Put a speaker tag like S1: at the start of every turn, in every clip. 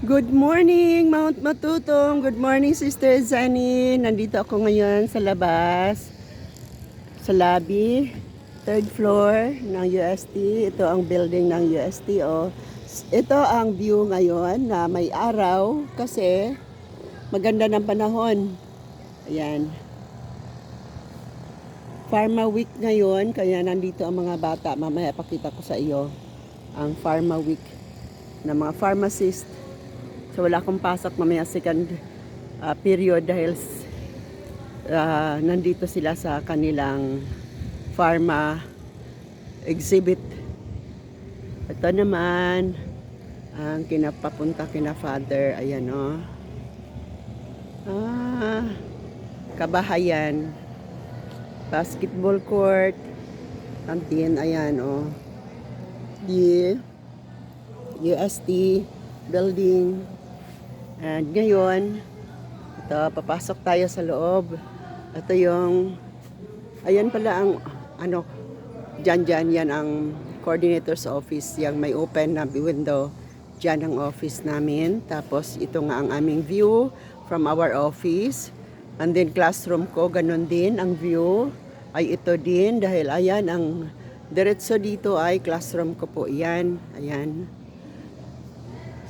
S1: Good morning, Mount Matutong. Good morning, Sister Zani. Nandito ako ngayon sa labas, sa lobby, third floor ng UST. Ito ang building ng UST. Oh. Ito ang view ngayon na may araw kasi maganda ng panahon. Ayan. Pharma Week ngayon, kaya nandito ang mga bata. Mamaya pakita ko sa iyo ang Pharma Week ng mga pharmacist. So wala akong pasok mamaya second period dahil nandito sila sa kanilang pharma exhibit. Ito naman ang kinapapunta kina Father. Ayan o. Kabahayan. Basketball court. Kantin. Ayan o. The UST building. And ngayon, ito, papasok tayo sa loob. Ito yung, ayan pala ang, dyan, yan ang coordinator's office. Yung may open na window. Dyan ang office namin. Tapos, ito nga ang aming view from our office. And then, classroom ko, ganun din ang view. Ay ito din, dahil ayan, ang diretso dito ay classroom ko po. Yan, ayan.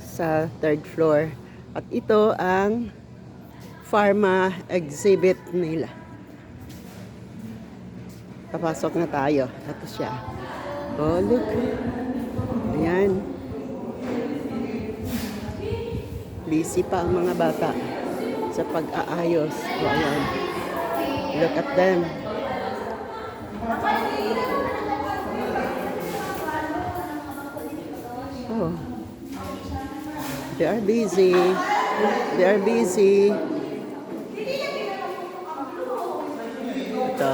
S1: Sa third floor. At ito ang pharma exhibit nila. Papasok na tayo. Ito siya. Oh, look. Ayan. Busy pa ang mga bata sa pag-aayos. Oh, ayan. Look at them. Oh. They are busy. They are busy. Ito.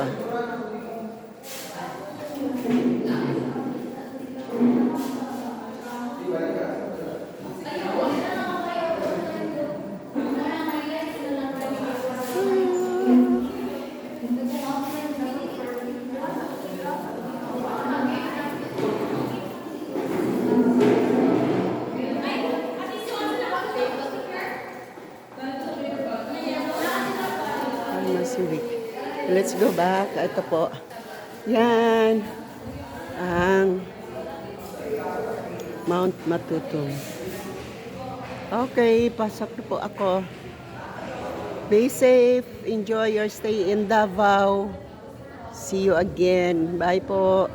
S1: Let's go back. Ito po. Yan. Ang Mount Matutong. Okay, pasok na po ako. Be safe. Enjoy your stay in Davao. See you again. Bye po.